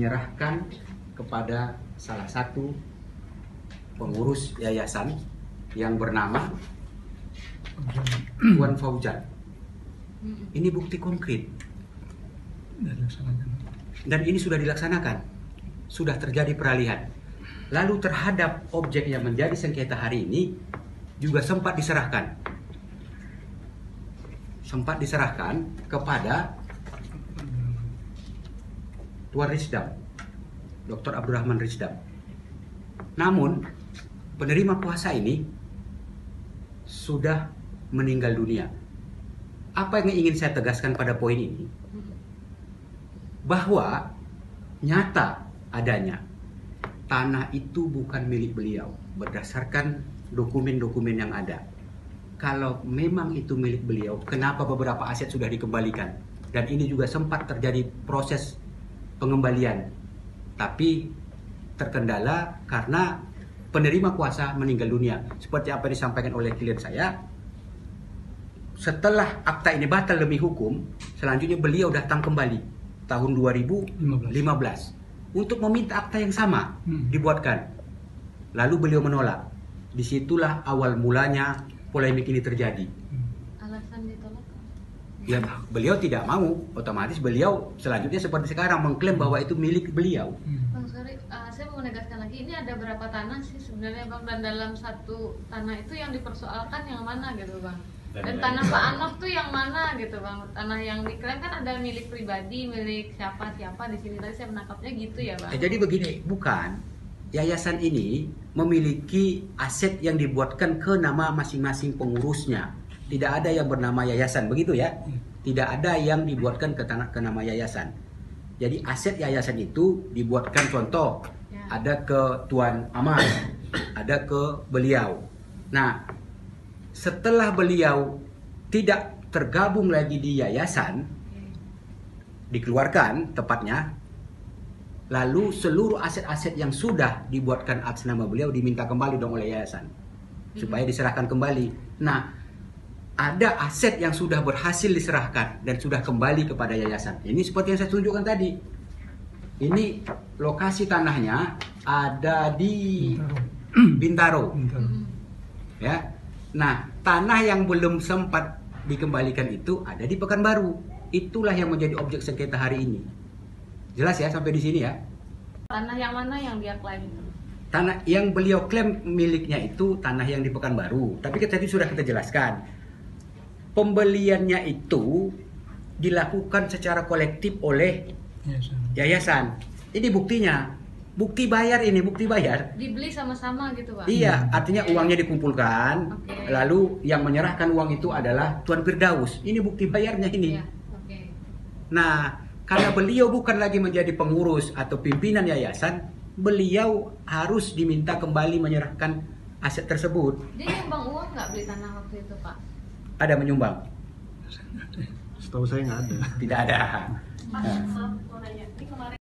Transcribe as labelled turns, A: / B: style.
A: menyerahkan kepada salah satu pengurus yayasan yang bernama Tuan Fauzan. Ini bukti konkret. Dan ini sudah dilaksanakan. Sudah terjadi peralihan. Lalu terhadap objek yang menjadi sengketa hari ini juga sempat diserahkan. Sempat diserahkan kepada Tuan Risdam, Dr. Abdurrahman Risdam. Namun penerima kuasa ini sudah meninggal dunia. Apa yang ingin saya tegaskan pada poin ini? Bahwa nyata adanya tanah itu bukan milik beliau berdasarkan dokumen-dokumen yang ada. Kalau memang itu milik beliau, kenapa beberapa aset sudah dikembalikan? Dan ini juga sempat terjadi proses pengembalian, tapi terkendala karena penerima kuasa meninggal dunia. Seperti apa yang disampaikan oleh klien saya, setelah akta ini batal demi hukum, selanjutnya beliau datang kembali tahun 2015 untuk meminta akta yang sama dibuatkan. Lalu beliau menolak. Disitulah awal mulanya polemik ini terjadi.
B: Alasan ditolak?
A: Ya, beliau tidak mau, otomatis beliau selanjutnya seperti sekarang mengklaim bahwa itu milik beliau.
B: Bang, sorry, saya mau menegaskan lagi, ini ada berapa tanah sih sebenarnya Bang, dan dalam satu tanah itu yang dipersoalkan yang mana gitu Bang? Dan tanah Pak Anok tuh yang mana gitu Bang? Tanah yang diklaim kan ada milik pribadi, milik siapa-siapa di sini, tadi saya menangkapnya gitu ya Bang?
A: Jadi begini, bukan. Yayasan ini memiliki aset yang dibuatkan ke nama masing-masing pengurusnya. Tidak ada yang bernama yayasan, begitu ya? Tidak ada yang dibuatkan ke nama yayasan. Jadi aset yayasan itu dibuatkan, contoh, ada ke Tuan Amal, ada ke beliau. Nah, setelah beliau tidak tergabung lagi di yayasan, dikeluarkan tepatnya, lalu seluruh aset-aset yang sudah dibuatkan atas nama beliau diminta kembali dong oleh yayasan supaya diserahkan kembali. Nah, ada aset yang sudah berhasil diserahkan dan sudah kembali kepada yayasan. Ini seperti yang saya tunjukkan tadi. Ini lokasi tanahnya ada di Bintaro. Ya. Nah, tanah yang belum sempat dikembalikan itu ada di Pekanbaru. Itulah yang menjadi objek sengketa hari ini. Jelas ya sampai di sini ya.
B: Tanah yang mana yang dia klaim?
A: Tanah yang beliau klaim miliknya itu tanah yang di Pekanbaru. Tapi tadi sudah kita jelaskan. Pembeliannya itu dilakukan secara kolektif oleh yayasan. Ini buktinya. Bukti bayar ini, bukti bayar.
B: Dibeli sama-sama gitu Pak?
A: Iya, artinya uangnya dikumpulkan. Lalu yang menyerahkan uang itu adalah Tuan Firdaus. Ini bukti bayarnya ini. Nah, karena beliau bukan lagi menjadi pengurus atau pimpinan yayasan, beliau harus diminta kembali menyerahkan aset tersebut.
B: Dia nyumbang uang nggak beli tanah waktu itu Pak?
A: Ada menyumbang?
C: Setahu saya nggak ada.
A: Tidak ada.
B: Pak, mau nanya, ini kemarin